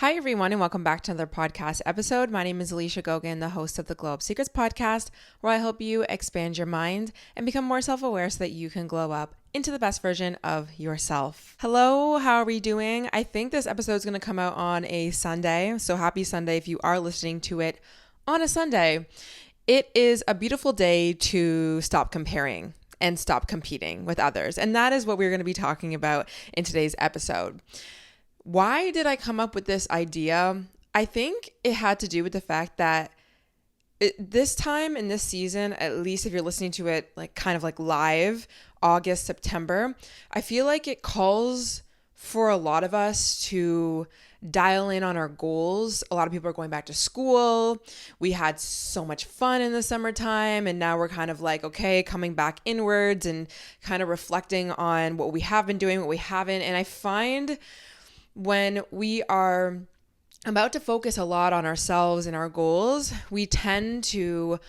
Hi, everyone, and welcome back to another podcast episode. My name is Alicia Gogan, the host of the Glow Up Secrets podcast, where I help you expand your mind and become more self-aware so that you can glow up into the best version of yourself. Hello, how are we doing? I think this episode is going to come out on a Sunday, so happy Sunday if you are listening to it on a Sunday. It is a beautiful day to stop comparing and stop competing with others, and that is what we're going to be talking about in today's episode. Why did I come up with this idea? I think it had to do with the fact that this time in this season, at least if you're listening to it kind of live, August, September, I feel like it calls for a lot of us to dial in on our goals. A lot of people are going back to school. We had so much fun in the summertime, and now we're kind of coming back inwards and kind of reflecting on what we have been doing, what we haven't. And I find when we are about to focus a lot on ourselves and our goals, we tend to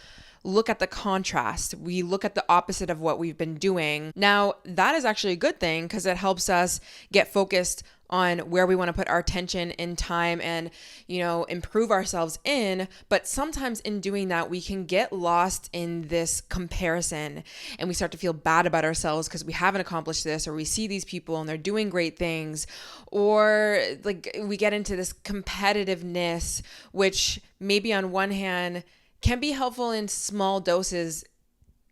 look at the contrast. We look at the opposite of what we've been doing. Now, that is actually a good thing because it helps us get focused on where we want to put our attention and time and, improve ourselves in. But sometimes in doing that, we can get lost in this comparison and we start to feel bad about ourselves because we haven't accomplished this, or we see these people and they're doing great things, or we get into this competitiveness, which maybe on one hand can be helpful in small doses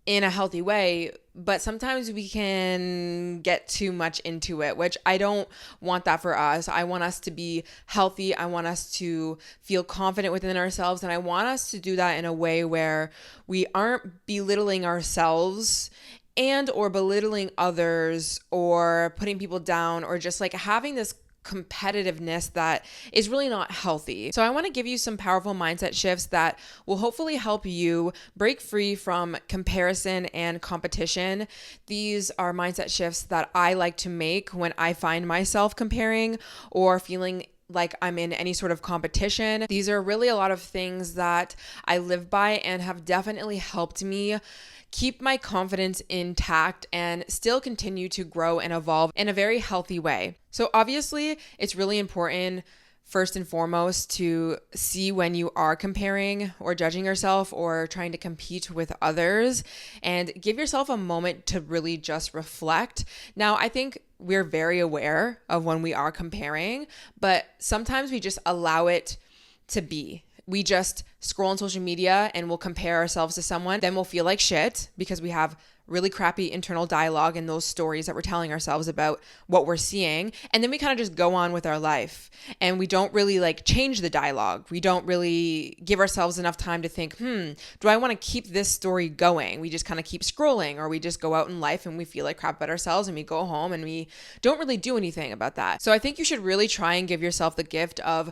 in a healthy way, but sometimes we can get too much into it, which I don't want that for us. I want us to be healthy. I want us to feel confident within ourselves. And I want us to do that in a way where we aren't belittling ourselves and or belittling others or putting people down, or just having this competitiveness that is really not healthy. So I want to give you some powerful mindset shifts that will hopefully help you break free from comparison and competition. These are mindset shifts that I like to make when I find myself comparing or feeling like I'm in any sort of competition. These are really a lot of things that I live by and have definitely helped me keep my confidence intact and still continue to grow and evolve in a very healthy way. So obviously, it's really important, first and foremost, to see when you are comparing or judging yourself or trying to compete with others, and give yourself a moment to really just reflect. Now, I think we're very aware of when we are comparing, but sometimes we just allow it to be. We just scroll on social media and we'll compare ourselves to someone. Then we'll feel like shit because we have really crappy internal dialogue in those stories that we're telling ourselves about what we're seeing. And then we kind of just go on with our life and we don't really change the dialogue. We don't really give ourselves enough time to think, do I want to keep this story going? We just kind of keep scrolling, or we just go out in life and we feel like crap about ourselves and we go home and we don't really do anything about that. So I think you should really try and give yourself the gift of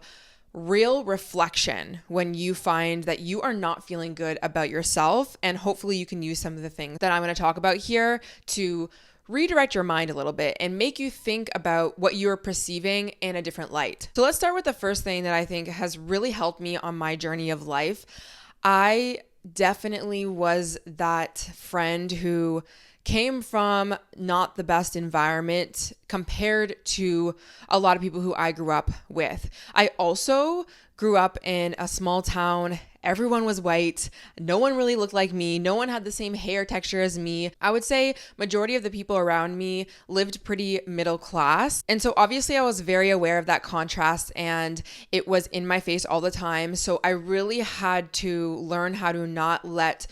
real reflection when you find that you are not feeling good about yourself. And hopefully you can use some of the things that I'm going to talk about here to redirect your mind a little bit and make you think about what you're perceiving in a different light. So let's start with the first thing that I think has really helped me on my journey of life. I definitely was that friend who came from not the best environment compared to a lot of people who I grew up with. I also grew up in a small town. Everyone was white. No one really looked like me. No one had the same hair texture as me. I would say majority of the people around me lived pretty middle class. And so obviously I was very aware of that contrast and it was in my face all the time. So I really had to learn how to not let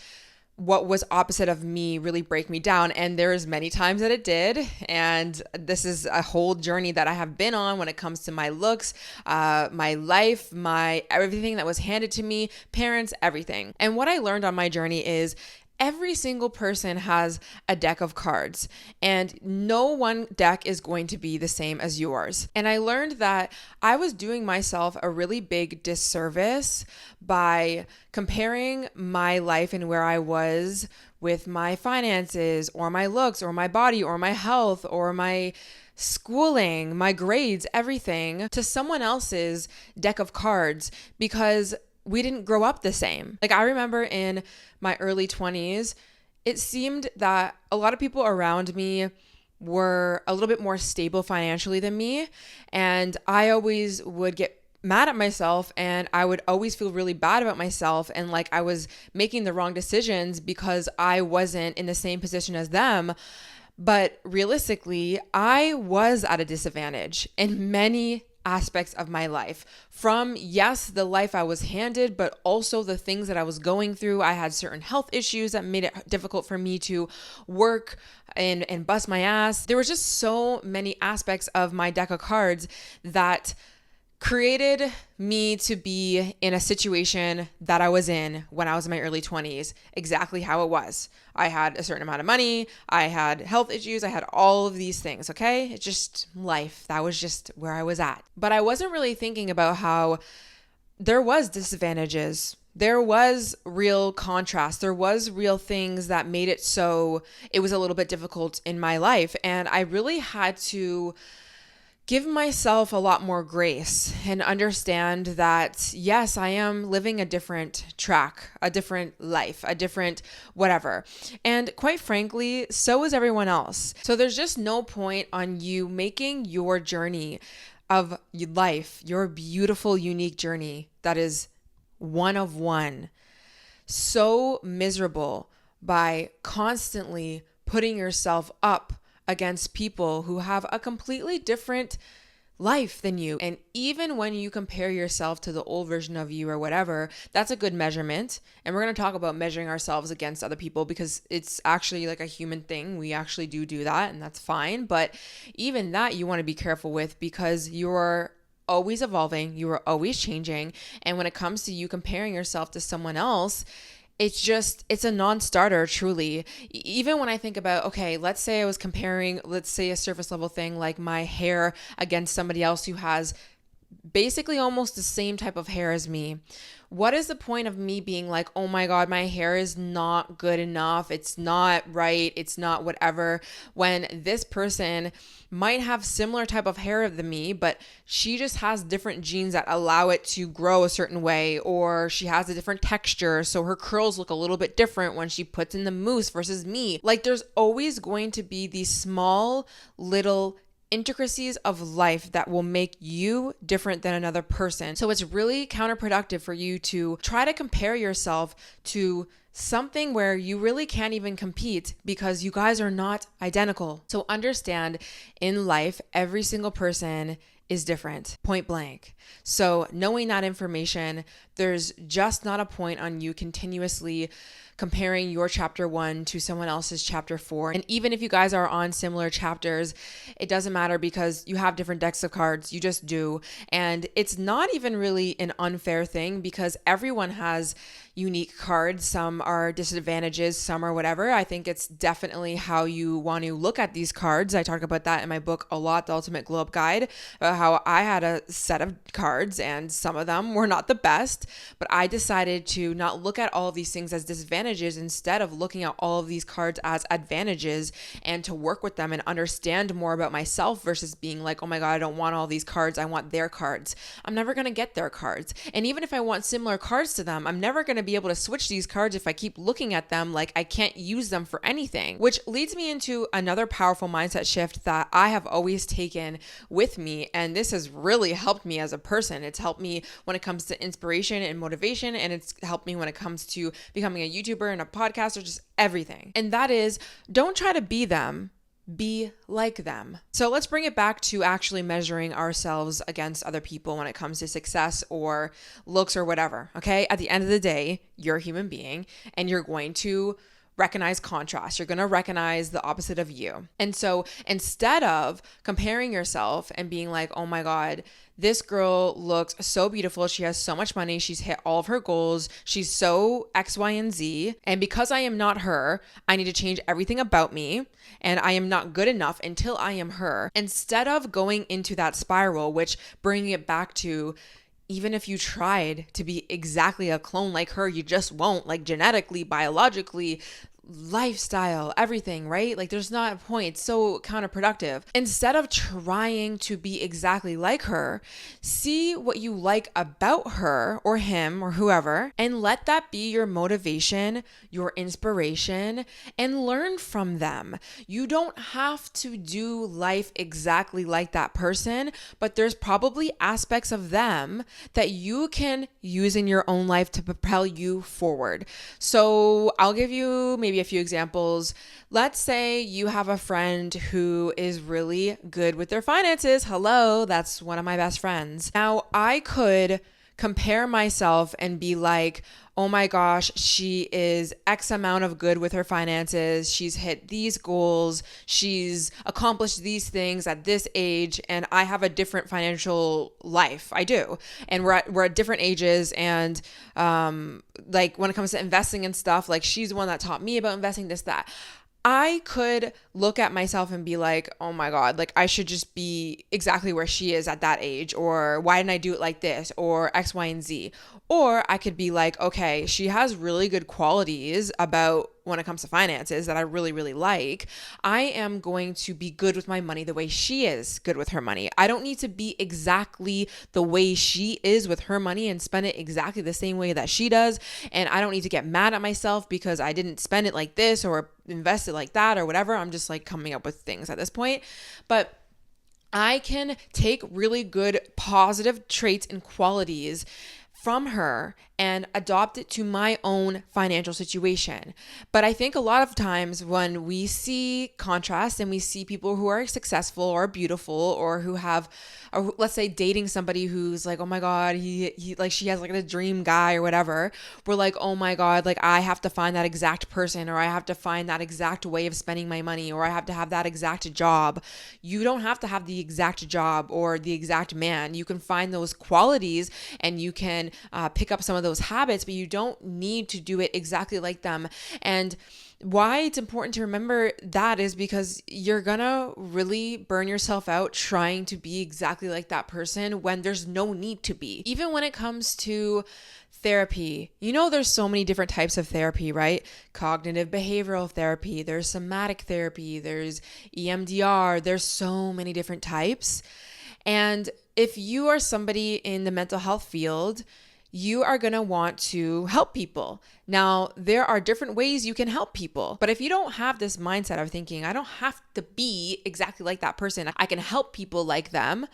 what was opposite of me really break me down. And there's many times that it did. And this is a whole journey that I have been on when it comes to my looks, my life, my everything that was handed to me, parents, everything. And what I learned on my journey is every single person has a deck of cards and no one deck is going to be the same as yours. And I learned that I was doing myself a really big disservice by comparing my life and where I was with my finances or my looks or my body or my health or my schooling, my grades, everything to someone else's deck of cards because we didn't grow up the same. I remember in my early 20s, it seemed that a lot of people around me were a little bit more stable financially than me. And I always would get mad at myself, and I would always feel really bad about myself, and like I was making the wrong decisions because I wasn't in the same position as them. But realistically, I was at a disadvantage in many aspects of my life. From, yes, the life I was handed, but also the things that I was going through. I had certain health issues that made it difficult for me to work and bust my ass. There were just so many aspects of my deck of cards that created me to be in a situation that I was in when I was in my early 20s, exactly how it was. I had a certain amount of money, I had health issues, I had all of these things, okay? It's just life. That was just where I was at. But I wasn't really thinking about how there was disadvantages. There was real contrast. There was real things that made it so it was a little bit difficult in my life. And I really had to give myself a lot more grace and understand that, yes, I am living a different track, a different life, a different whatever. And quite frankly, so is everyone else. So there's just no point on you making your journey of life, your beautiful, unique journey that is one of one, so miserable by constantly putting yourself up against people who have a completely different life than you. And even when you compare yourself to the old version of you or whatever, that's a good measurement. And we're going to talk about measuring ourselves against other people because it's actually like a human thing. We actually do that, and that's fine. But even that you want to be careful with because you're always evolving, you are always changing. And when it comes to you comparing yourself to someone else, it's a non-starter, truly. Even when I think about, okay, let's say I was comparing, let's say a surface level thing like my hair against somebody else who has basically almost the same type of hair as me. What is the point of me being like, oh my God, my hair is not good enough. It's not right. It's not whatever. When this person might have similar type of hair than me, but she just has different genes that allow it to grow a certain way, or she has a different texture. So her curls look a little bit different when she puts in the mousse versus me. Like there's always going to be these small little intricacies of life that will make you different than another person. So it's really counterproductive for you to try to compare yourself to something where you really can't even compete because you guys are not identical. So understand, in life, every single person is different, point blank. So knowing that information, there's just not a point on you continuously comparing your chapter 1 to someone else's chapter 4. And even if you guys are on similar chapters, it doesn't matter because you have different decks of cards. You just do. And it's not even really an unfair thing because everyone has unique cards. Some are disadvantages, some are whatever. I think it's definitely how you want to look at these cards. I talk about that in my book a lot, The Ultimate Glow Up Guide, about how I had a set of cards and some of them were not the best, but I decided to not look at all of these things as disadvantages instead of looking at all of these cards as advantages and to work with them and understand more about myself versus being like, oh my God, I don't want all these cards. I want their cards. I'm never going to get their cards. And even if I want similar cards to them, I'm never going to be able to switch these cards if I keep looking at them like I can't use them for anything, which leads me into another powerful mindset shift that I have always taken with me. And this has really helped me as a person. It's helped me when it comes to inspiration and motivation. And it's helped me when it comes to becoming a YouTuber and a podcaster, just everything. And that is, don't try to be them. Be like them. So let's bring it back to actually measuring ourselves against other people when it comes to success or looks or whatever. Okay. At the end of the day, you're a human being and you're going to recognize contrast. You're going to recognize the opposite of you. And so instead of comparing yourself and being like, oh my God, this girl looks so beautiful. She has so much money. She's hit all of her goals. She's so X, Y, and Z. And because I am not her, I need to change everything about me. And I am not good enough until I am her. Instead of going into that spiral, which bringing it back to, even if you tried to be exactly a clone like her, you just won't, like genetically, biologically, lifestyle, everything, right? Like there's not a point. It's so counterproductive. Instead of trying to be exactly like her, see what you like about her or him or whoever, and let that be your motivation, your inspiration, and learn from them. You don't have to do life exactly like that person, but there's probably aspects of them that you can use in your own life to propel you forward. So I'll give you maybe a few examples. Let's say you have a friend who is really good with their finances. Hello, that's one of my best friends. Now, I could compare myself and be like, oh my gosh, she is X amount of good with her finances. She's hit these goals. She's accomplished these things at this age. And I have a different financial life. I do. And we're at different ages. And like when it comes to investing and stuff, like she's the one that taught me about investing, this, that. I could look at myself and be like, oh my God, like I should just be exactly where she is at that age, or why didn't I do it like this, or X, Y, and Z. Or I could be like, okay, she has really good qualities about when it comes to finances that I really, really like. I am going to be good with my money the way she is good with her money. I don't need to be exactly the way she is with her money and spend it exactly the same way that she does. And I don't need to get mad at myself because I didn't spend it like this or invest it like that or whatever. I'm just like coming up with things at this point. But I can take really good positive traits and qualities from her and adopt it to my own financial situation. But I think a lot of times when we see contrast and we see people who are successful or beautiful or who have, or let's say dating somebody who's like, oh my God, he like she has like a dream guy or whatever, we're like, oh my God, like I have to find that exact person, or I have to find that exact way of spending my money, or I have to have that exact job. You don't have to have the exact job or the exact man. You can find those qualities and you can pick up some of those habits, but you don't need to do it exactly like them. And why it's important to remember that is because you're gonna really burn yourself out trying to be exactly like that person when there's no need to be. Even when it comes to therapy, there's so many different types of therapy, right? Cognitive behavioral therapy, there's somatic therapy, there's EMDR, there's so many different types. And if you are somebody in the mental health field, you are going to want to help people. Now, there are different ways you can help people, but if you don't have this mindset of thinking, I don't have to be exactly like that person, I can help people like them,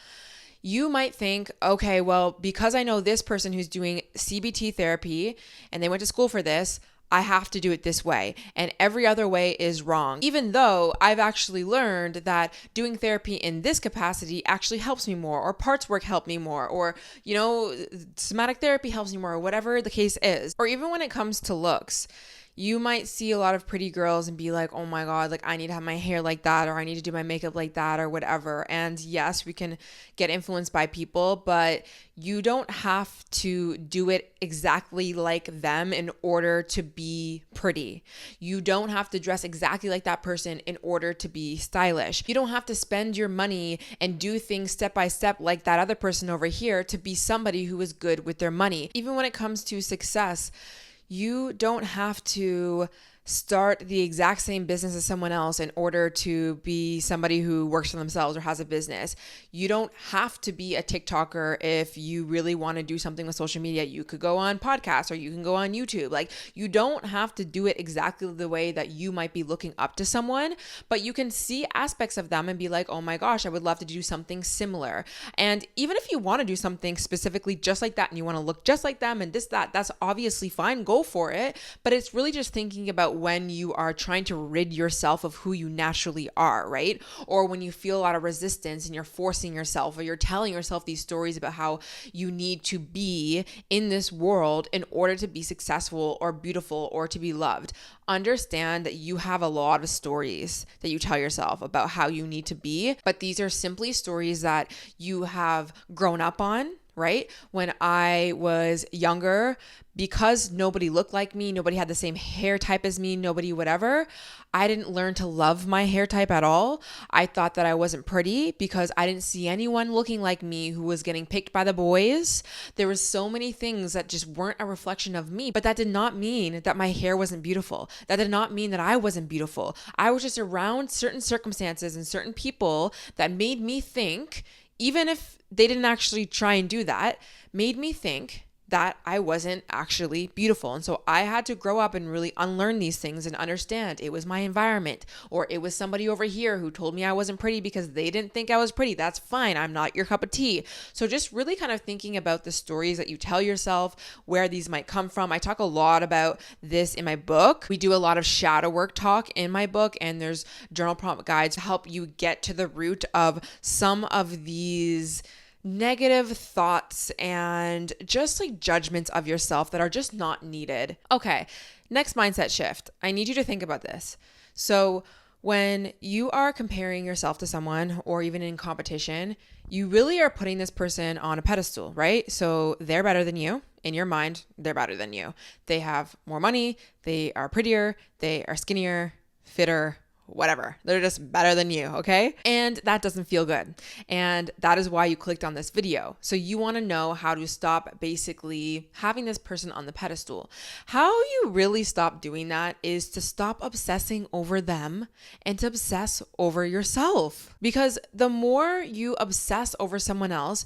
you might think, okay, well, because I know this person who's doing CBT therapy and they went to school for this, I have to do it this way, and every other way is wrong. Even though I've actually learned that doing therapy in this capacity actually helps me more, or parts work help me more, or, somatic therapy helps me more, or whatever the case is. Or even when it comes to looks, you might see a lot of pretty girls and be like, oh my God, like I need to have my hair like that, or I need to do my makeup like that, or whatever. And yes, we can get influenced by people, but you don't have to do it exactly like them in order to be pretty. You don't have to dress exactly like that person in order to be stylish. You don't have to spend your money and do things step by step like that other person over here to be somebody who is good with their money. Even when it comes to success, you don't have to start the exact same business as someone else in order to be somebody who works for themselves or has a business. You don't have to be a TikToker if you really want to do something with social media. You could go on podcasts or you can go on YouTube. Like, you don't have to do it exactly the way that you might be looking up to someone, but you can see aspects of them and be like, oh my gosh, I would love to do something similar. And even if you want to do something specifically just like that and you want to look just like them and that's obviously fine, go for it. But it's really just thinking about when you are trying to rid yourself of who you naturally are, right? Or when you feel a lot of resistance and you're forcing yourself, or you're telling yourself these stories about how you need to be in this world in order to be successful or beautiful or to be loved. Understand that you have a lot of stories that you tell yourself about how you need to be, but these are simply stories that you have grown up on, right? When I was younger, because nobody looked like me, nobody had the same hair type as me, nobody whatever, I didn't learn to love my hair type at all. I thought that I wasn't pretty because I didn't see anyone looking like me who was getting picked by the boys. There was so many things that just weren't a reflection of me, but that did not mean that my hair wasn't beautiful. That did not mean that I wasn't beautiful. I was just around certain circumstances and certain people that made me think, even if they didn't actually try and do that, made me think that I wasn't actually beautiful. And so I had to grow up and really unlearn these things and understand it was my environment, or it was somebody over here who told me I wasn't pretty because they didn't think I was pretty. That's fine. I'm not your cup of tea. So just really kind of thinking about the stories that you tell yourself, where these might come from. I talk a lot about this in my book. We do a lot of shadow work talk in my book, and there's journal prompt guides to help you get to the root of some of these negative thoughts and just like judgments of yourself that are just not needed. Okay, next mindset shift. I need you to think about this. So when you are comparing yourself to someone or even in competition, you really are putting this person on a pedestal, right? So they're better than you. In your mind, they're better than you. They have more money, they are prettier, they are skinnier, fitter, whatever. They're just better than you, okay? And that doesn't feel good. And that is why you clicked on this video. So you want to know how to stop basically having this person on the pedestal. How you really stop doing that is to stop obsessing over them and to obsess over yourself. Because the more you obsess over someone else,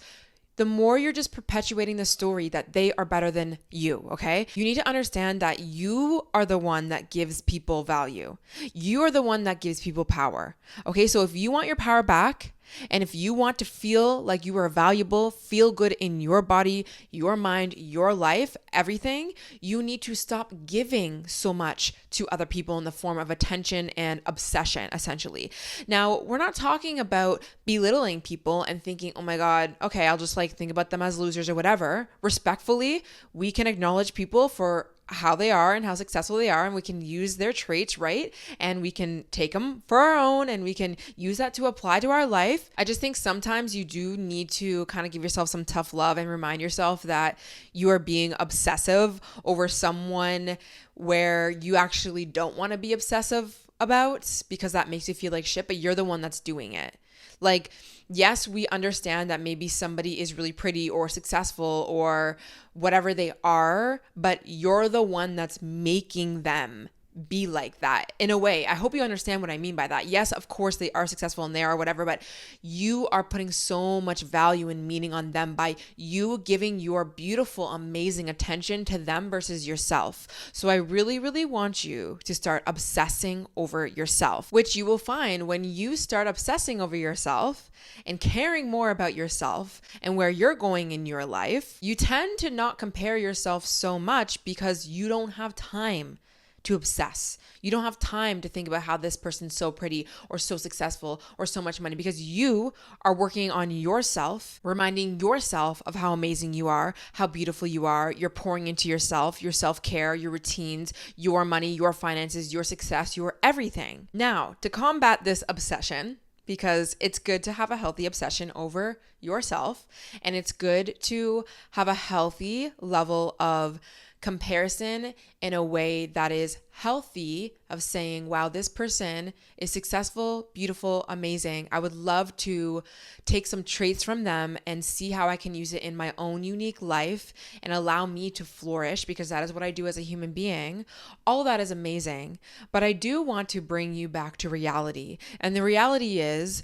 the more you're just perpetuating the story that they are better than you, okay? You need to understand that you are the one that gives people value. You are the one that gives people power, okay? So if you want your power back, and if you want to feel like you are valuable, feel good in your body, your mind, your life, everything, you need to stop giving so much to other people in the form of attention and obsession, essentially. Now, we're not talking about belittling people and thinking, oh my God, okay, I'll just like think about them as losers or whatever. Respectfully, we can acknowledge people for how they are and how successful they are, and we can use their traits, right? And we can take them for our own, and we can use that to apply to our life. I just think sometimes you do need to kind of give yourself some tough love and remind yourself that you are being obsessive over someone where you actually don't want to be obsessive about, because that makes you feel like shit, but you're the one that's doing it. Like, yes, we understand that maybe somebody is really pretty or successful or whatever they are, but you're the one that's making them be like that in a way. I hope you understand what I mean by that. Yes, of course they are successful and they are whatever, but you are putting so much value and meaning on them by you giving your beautiful, amazing attention to them versus yourself. So I really, really want you to start obsessing over yourself, which you will find when you start obsessing over yourself and caring more about yourself and where you're going in your life. You tend to not compare yourself so much because you don't have time to obsess. You don't have time to think about how this person's so pretty or so successful or so much money, because you are working on yourself, reminding yourself of how amazing you are, how beautiful you are. You're pouring into yourself, your self-care, your routines, your money, your finances, your success, your everything. Now, to combat this obsession, because it's good to have a healthy obsession over yourself, and it's good to have a healthy level of comparison in a way that is healthy, of saying, wow, this person is successful, beautiful, amazing. I would love to take some traits from them and see how I can use it in my own unique life and allow me to flourish, because that is what I do as a human being. All that is amazing. But I do want to bring you back to reality. And the reality is,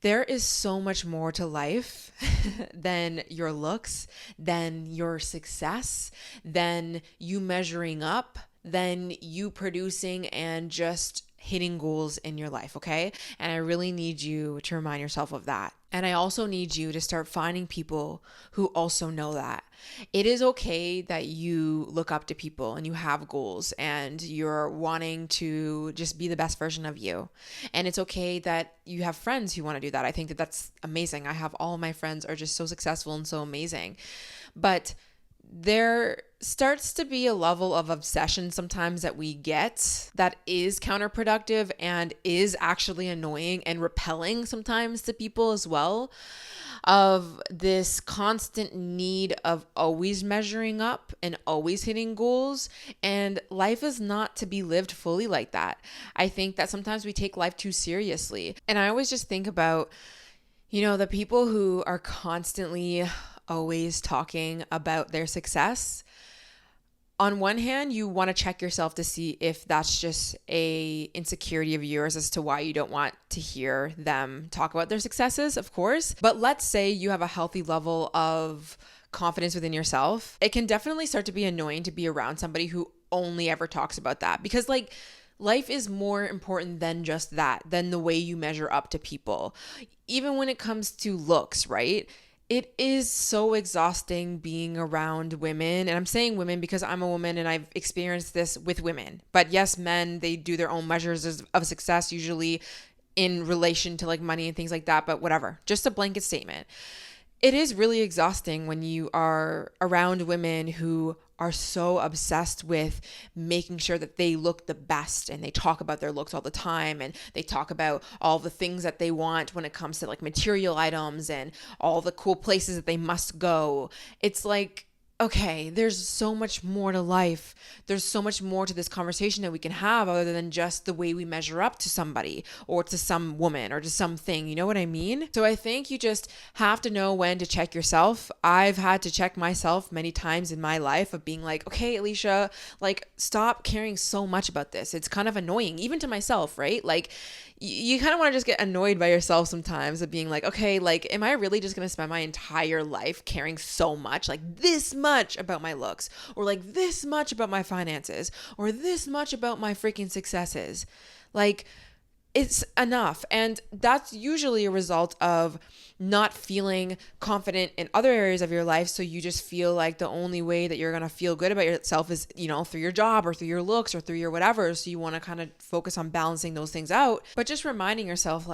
there is so much more to life than your looks, than your success, than you measuring up, than you producing and just hitting goals in your life, okay? And I really need you to remind yourself of that. And I also need you to start finding people who also know that. It is okay that you look up to people and you have goals and you're wanting to just be the best version of you. And it's okay that you have friends who want to do that. I think that that's amazing. I have all my friends are just so successful and so amazing. But there starts to be a level of obsession sometimes that we get that is counterproductive and is actually annoying and repelling sometimes to people as well, of this constant need of always measuring up and always hitting goals. And life is not to be lived fully like that. I think that sometimes we take life too seriously. And I always just think about, the people who are constantly always talking about their success. On one hand, you want to check yourself to see if that's just a insecurity of yours as to why you don't want to hear them talk about their successes, of course. But let's say you have a healthy level of confidence within yourself. It can definitely start to be annoying to be around somebody who only ever talks about that, because life is more important than just that, than the way you measure up to people. Even when it comes to looks, right? It is so exhausting being around women. And I'm saying women because I'm a woman and I've experienced this with women. But yes, men, they do their own measures of success, usually in relation to money and things like that. But whatever, just a blanket statement. It is really exhausting when you are around women who are so obsessed with making sure that they look the best, and they talk about their looks all the time, and they talk about all the things that they want when it comes to material items and all the cool places that they must go. It's okay, there's so much more to life. There's so much more to this conversation that we can have other than just the way we measure up to somebody or to some woman or to something. You know what I mean? So I think you just have to know when to check yourself. I've had to check myself many times in my life of being okay, Alicia, stop caring so much about this. It's kind of annoying, even to myself, right? You kind of want to just get annoyed by yourself sometimes of being okay, am I really just going to spend my entire life caring so much, this much about my looks, or this much about my finances, or this much about my freaking successes? It's enough. And that's usually a result of not feeling confident in other areas of your life. So you just feel the only way that you're going to feel good about yourself is, through your job or through your looks or through your whatever. So you want to kind of focus on balancing those things out. But just reminding yourself,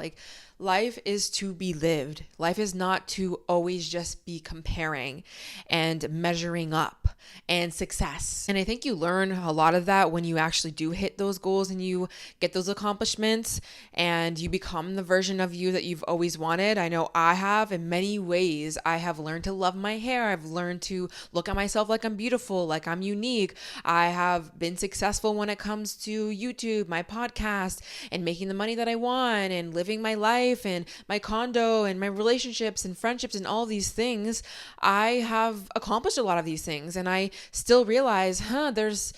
life is to be lived. Life is not to always just be comparing and measuring up and success. And I think you learn a lot of that when you actually do hit those goals and you get those accomplishments and you become the version of you that you've always wanted. I know I have in many ways. I have learned to love my hair. I've learned to look at myself like I'm beautiful, like I'm unique. I have been successful when it comes to YouTube, my podcast, and making the money that I want and living my life and my condo and my relationships and friendships and all these things. I have accomplished a lot of these things, and I still realize, there's,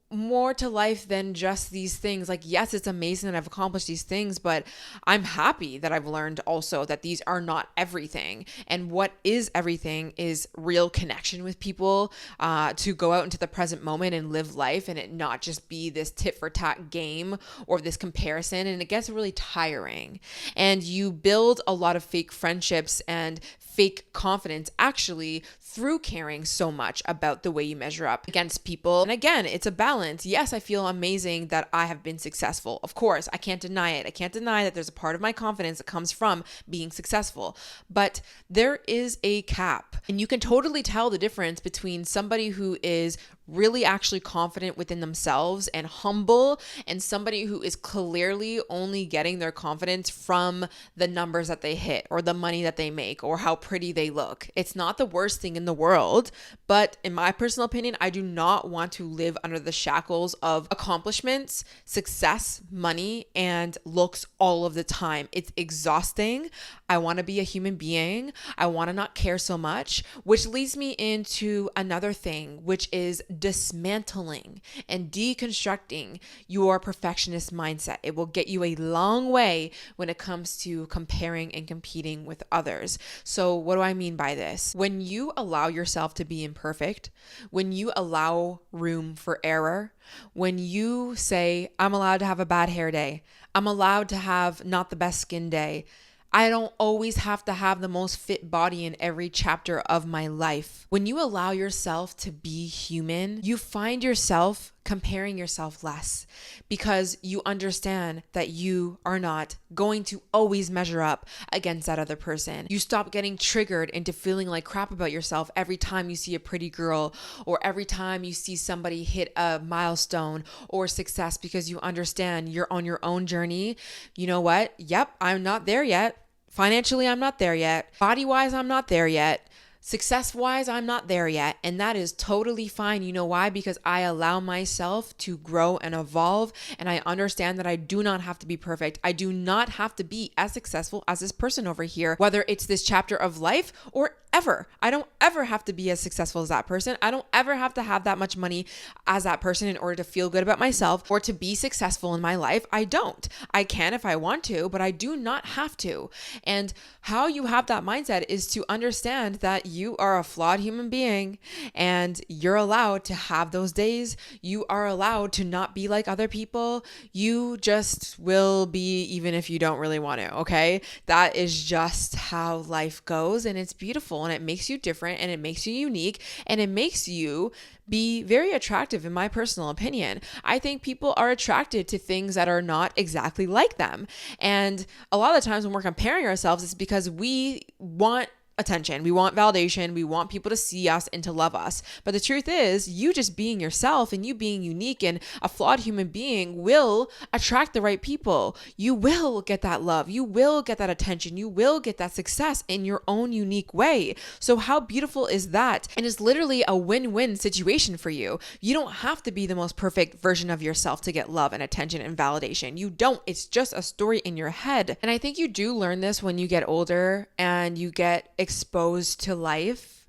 more to life than just these things. Yes, it's amazing that I've accomplished these things, but I'm happy that I've learned also that these are not everything. And what is everything is real connection with people, to go out into the present moment and live life, and it not just be this tit for tat game or this comparison. And it gets really tiring, and you build a lot of fake friendships and fake confidence actually through caring so much about the way you measure up against people. And again, it's a balance. Yes, I feel amazing that I have been successful. Of course, I can't deny it. I can't deny that there's a part of my confidence that comes from being successful. But there is a cap, and you can totally tell the difference between somebody who is really actually confident within themselves and humble, and somebody who is clearly only getting their confidence from the numbers that they hit or the money that they make or how pretty they look. It's not the worst thing in the world, but in my personal opinion, I do not want to live under the shackles of accomplishments, success, money, and looks all of the time. It's exhausting. I want to be a human being. I want to not care so much, which leads me into another thing, which is dismantling and deconstructing your perfectionist mindset. It will get you a long way when it comes to comparing and competing with others. So what do I mean by this? When you allow yourself to be imperfect, when you allow room for error, when you say, I'm allowed to have a bad hair day, I'm allowed to have not the best skin day, I don't always have to have the most fit body in every chapter of my life. When you allow yourself to be human, you find yourself comparing yourself less because you understand that you are not going to always measure up against that other person. You stop getting triggered into feeling like crap about yourself every time you see a pretty girl or every time you see somebody hit a milestone or success, because you understand you're on your own journey. You know what? Yep, I'm not there yet. Financially, I'm not there yet. Body-wise, I'm not there yet. Success-wise, I'm not there yet. And that is totally fine. You know why? Because I allow myself to grow and evolve. And I understand that I do not have to be perfect. I do not have to be as successful as this person over here, whether it's this chapter of life or ever. I don't ever have to be as successful as that person. I don't ever have to have that much money as that person in order to feel good about myself or to be successful in my life. I don't. I can if I want to, but I do not have to. And how you have that mindset is to understand that you are a flawed human being and you're allowed to have those days. You are allowed to not be like other people. You just will be, even if you don't really want to, okay? That is just how life goes, and it's beautiful, and it makes you different, and it makes you unique, and it makes you be very attractive, in my personal opinion. I think people are attracted to things that are not exactly like them. And a lot of the times when we're comparing ourselves, it's because we want attention. We want validation. We want people to see us and to love us. But the truth is, you just being yourself and you being unique and a flawed human being will attract the right people. You will get that love. You will get that attention. You will get that success in your own unique way. So how beautiful is that? And it's literally a win-win situation for you. You don't have to be the most perfect version of yourself to get love and attention and validation. You don't. It's just a story in your head. And I think you do learn this when you get older and you get exposed to life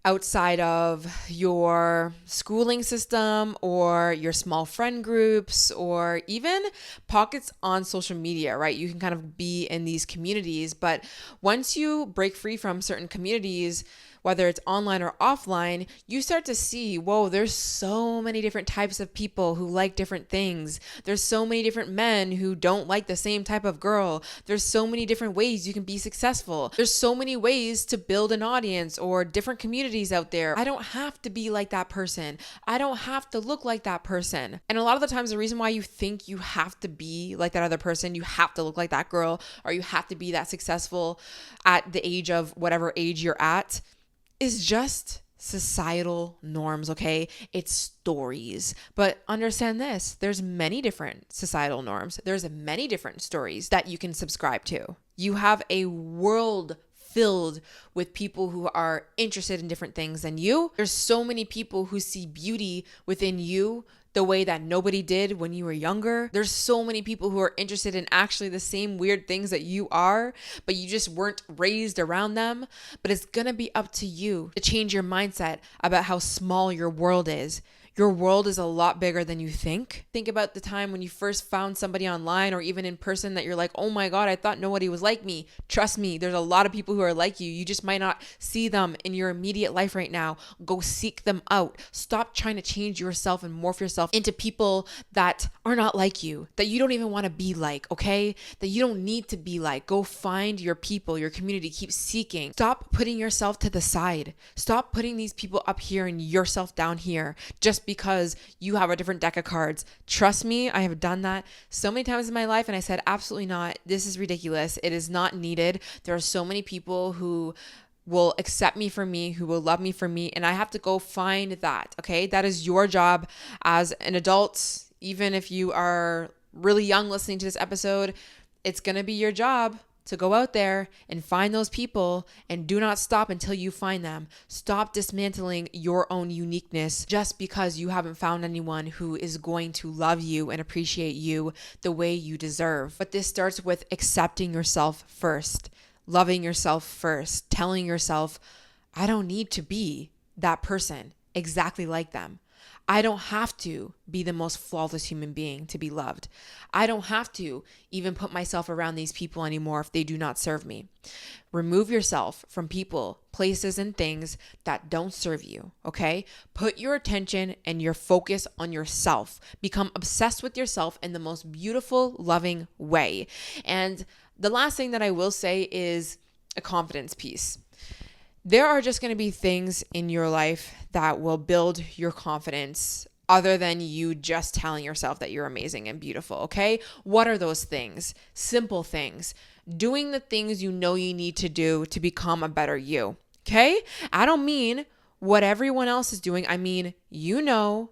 outside of your schooling system or your small friend groups or even pockets on social media, right? You can kind of be in these communities, but once you break free from certain communities, whether it's online or offline, you start to see, whoa, there's so many different types of people who like different things. There's so many different men who don't like the same type of girl. There's so many different ways you can be successful. There's so many ways to build an audience or different communities out there. I don't have to be like that person. I don't have to look like that person. And a lot of the times, the reason why you think you have to be like that other person, you have to look like that girl, or you have to be that successful at the age of whatever age you're at, is just societal norms, okay? It's stories. But understand this, there's many different societal norms. There's many different stories that you can subscribe to. You have a world filled with people who are interested in different things than you. There's so many people who see beauty within you the way that nobody did when you were younger. There's so many people who are interested in actually the same weird things that you are, but you just weren't raised around them. But it's gonna be up to you to change your mindset about how small your world is. Your world is a lot bigger than you think. Think about the time when you first found somebody online or even in person that you're like, oh my God, I thought nobody was like me. Trust me, there's a lot of people who are like you. You just might not see them in your immediate life right now. Go seek them out. Stop trying to change yourself and morph yourself into people that are not like you, that you don't even want to be like, okay? That you don't need to be like. Go find your people, your community. Keep seeking. Stop putting yourself to the side. Stop putting these people up here and yourself down here just because you have a different deck of cards. Trust me, I have done that so many times in my life, and I said, absolutely not. This is ridiculous. It is not needed. There are so many people who will accept me for me, who will love me for me, and I have to go find that, okay? That is your job as an adult. Even if you are really young listening to this episode, it's going to be your job to go out there and find those people, and do not stop until you find them. Stop dismantling your own uniqueness just because you haven't found anyone who is going to love you and appreciate you the way you deserve. But this starts with accepting yourself first, loving yourself first, telling yourself, I don't need to be that person exactly like them. I don't have to be the most flawless human being to be loved. I don't have to even put myself around these people anymore if they do not serve me. Remove yourself from people, places, and things that don't serve you, okay? Put your attention and your focus on yourself. Become obsessed with yourself in the most beautiful, loving way. And the last thing that I will say is a confidence piece. There are just going to be things in your life that will build your confidence other than you just telling yourself that you're amazing and beautiful, okay? What are those things? Simple things. Doing the things you know you need to do to become a better you, okay? I don't mean what everyone else is doing. I mean, you know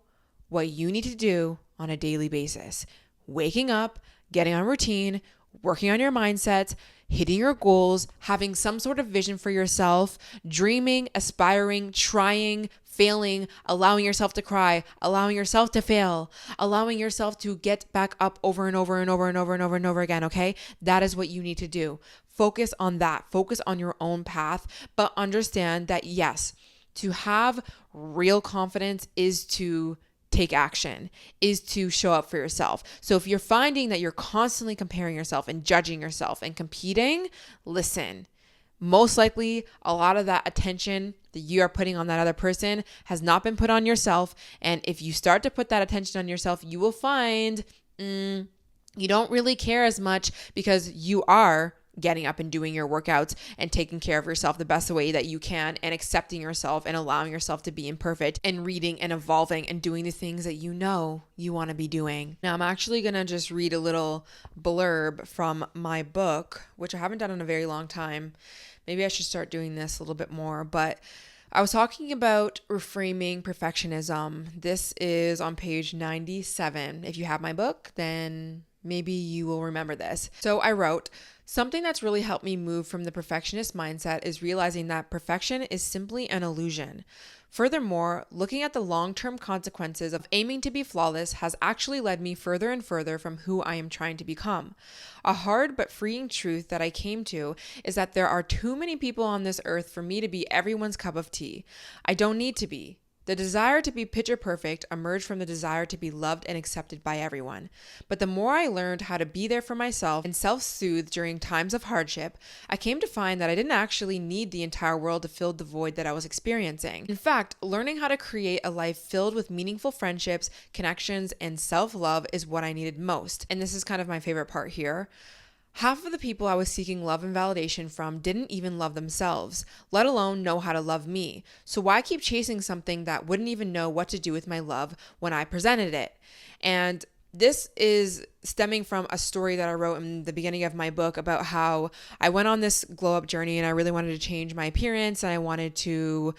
what you need to do on a daily basis. Waking up, getting on routine, working on your mindset, hitting your goals, having some sort of vision for yourself, dreaming, aspiring, trying, failing, allowing yourself to cry, allowing yourself to fail, allowing yourself to get back up over and over and over and over and over and over again, okay? That is what you need to do. Focus on that. Focus on your own path, but understand that yes, to have real confidence is to take action, is to show up for yourself. So if you're finding that you're constantly comparing yourself and judging yourself and competing, listen, most likely a lot of that attention that you are putting on that other person has not been put on yourself. And if you start to put that attention on yourself, you will find you don't really care as much because you are getting up and doing your workouts and taking care of yourself the best way that you can and accepting yourself and allowing yourself to be imperfect and reading and evolving and doing the things that you know you want to be doing. Now, I'm actually going to just read a little blurb from my book, which I haven't done in a very long time. Maybe I should start doing this a little bit more, but I was talking about reframing perfectionism. This is on page 97. If you have my book, then maybe you will remember this. So I wrote, something that's really helped me move from the perfectionist mindset is realizing that perfection is simply an illusion. Furthermore, looking at the long-term consequences of aiming to be flawless has actually led me further and further from who I am trying to become. A hard but freeing truth that I came to is that there are too many people on this earth for me to be everyone's cup of tea. I don't need to be. The desire to be picture perfect emerged from the desire to be loved and accepted by everyone. But the more I learned how to be there for myself and self-soothe during times of hardship, I came to find that I didn't actually need the entire world to fill the void that I was experiencing. In fact, learning how to create a life filled with meaningful friendships, connections, and self-love is what I needed most. And this is kind of my favorite part here. Half of the people I was seeking love and validation from didn't even love themselves, let alone know how to love me. So why keep chasing something that wouldn't even know what to do with my love when I presented it? And this is stemming from a story that I wrote in the beginning of my book about how I went on this glow up journey and I really wanted to change my appearance and I wanted to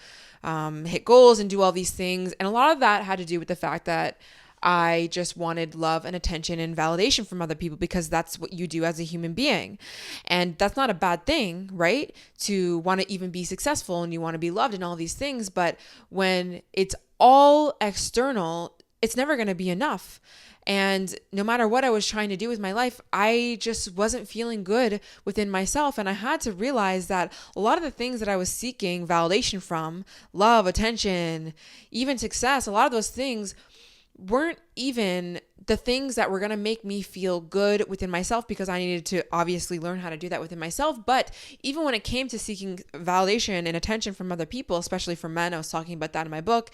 hit goals and do all these things. And a lot of that had to do with the fact that I just wanted love and attention and validation from other people because that's what you do as a human being. And that's not a bad thing, right? To want to even be successful and you want to be loved and all these things. But when it's all external, it's never going to be enough. And no matter what I was trying to do with my life, I just wasn't feeling good within myself. And I had to realize that a lot of the things that I was seeking validation from, love, attention, even success, a lot of those things weren't even the things that were going to make me feel good within myself because I needed to obviously learn how to do that within myself. But even when it came to seeking validation and attention from other people, especially from men, I was talking about that in my book,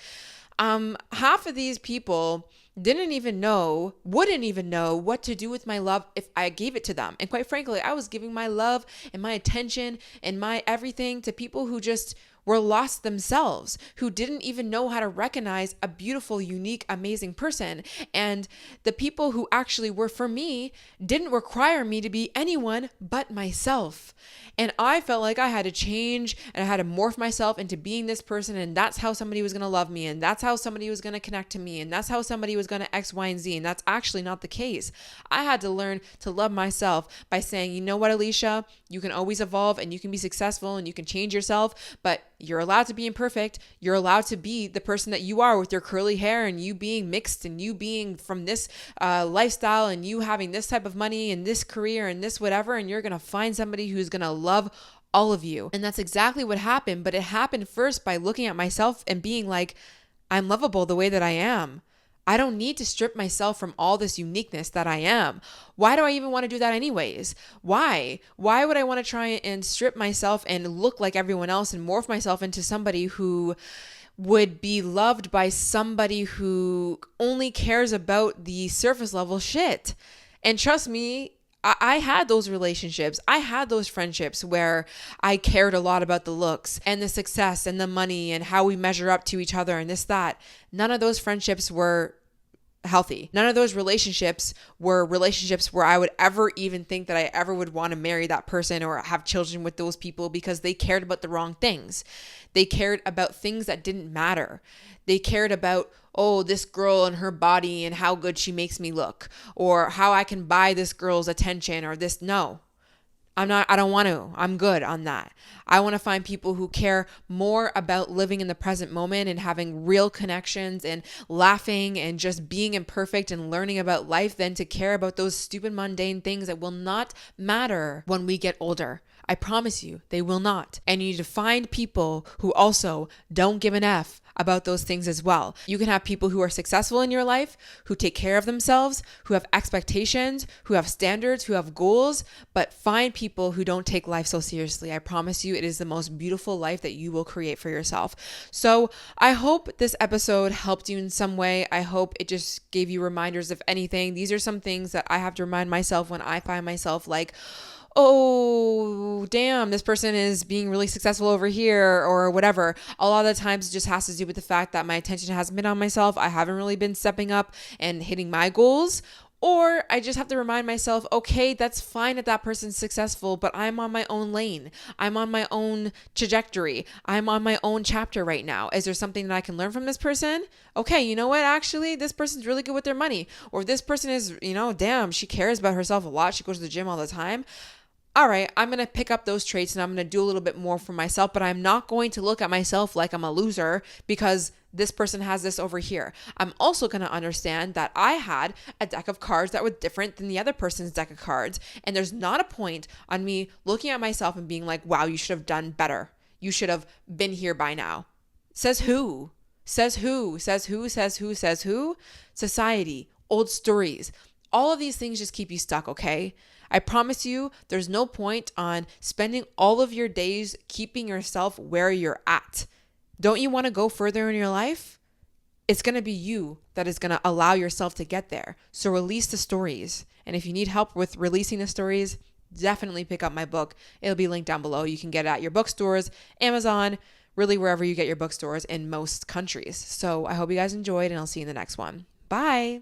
half of these people wouldn't even know what to do with my love if I gave it to them. And quite frankly, I was giving my love and my attention and my everything to people who just were lost themselves, who didn't even know how to recognize a beautiful, unique, amazing person. And the people who actually were for me didn't require me to be anyone but myself. And I felt like I had to change and I had to morph myself into being this person. And that's how somebody was going to love me. And that's how somebody was going to connect to me. And that's how somebody was going to X, Y, and Z. And that's actually not the case. I had to learn to love myself by saying, you know what, Alicia, you can always evolve and you can be successful and you can change yourself, but you're allowed to be imperfect. You're allowed to be the person that you are with your curly hair and you being mixed and you being from this lifestyle and you having this type of money and this career and this whatever. And you're going to find somebody who's going to love all of you. And that's exactly what happened. But it happened first by looking at myself and being like, I'm lovable the way that I am. I don't need to strip myself from all this uniqueness that I am. Why do I even want to do that anyways? Why? Why would I want to try and strip myself and look like everyone else and morph myself into somebody who would be loved by somebody who only cares about the surface level shit? And trust me, I had those relationships. I had those friendships where I cared a lot about the looks and the success and the money and how we measure up to each other and this, that. None of those friendships were healthy. None of those relationships were relationships where I would ever even think that I ever would want to marry that person or have children with those people, because they cared about the wrong things. They cared about things that didn't matter. They cared about, oh, this girl and her body and how good she makes me look, or how I can buy this girl's attention, or this. No, I don't want to. I'm good on that. I want to find people who care more about living in the present moment and having real connections and laughing and just being imperfect and learning about life than to care about those stupid mundane things that will not matter when we get older. I promise you, they will not. And you need to find people who also don't give an F about those things as well. You can have people who are successful in your life, who take care of themselves, who have expectations, who have standards, who have goals, but find people who don't take life so seriously. I promise you, it is the most beautiful life that you will create for yourself. So I hope this episode helped you in some way. I hope it just gave you reminders of anything. These are some things that I have to remind myself when I find myself like, oh, damn, this person is being really successful over here or whatever. A lot of the times it just has to do with the fact that my attention hasn't been on myself. I haven't really been stepping up and hitting my goals. Or I just have to remind myself, okay, that's fine that that person's successful, but I'm on my own lane. I'm on my own trajectory. I'm on my own chapter right now. Is there something that I can learn from this person? Okay, you know what? Actually, this person's really good with their money. Or this person is, damn, she cares about herself a lot. She goes to the gym all the time. All right, I'm going to pick up those traits and I'm going to do a little bit more for myself, but I'm not going to look at myself like I'm a loser because this person has this over here. I'm also going to understand that I had a deck of cards that were different than the other person's deck of cards. And there's not a point on me looking at myself and being like, wow, you should have done better. You should have been here by now. Says who? Says who? Says who? Says who? Says who? Society, old stories. All of these things just keep you stuck, okay? I promise you, there's no point on spending all of your days keeping yourself where you're at. Don't you want to go further in your life? It's going to be you that is going to allow yourself to get there. So release the stories. And if you need help with releasing the stories, definitely pick up my book. It'll be linked down below. You can get it at your bookstores, Amazon, really wherever you get your bookstores in most countries. So I hope you guys enjoyed, and I'll see you in the next one. Bye.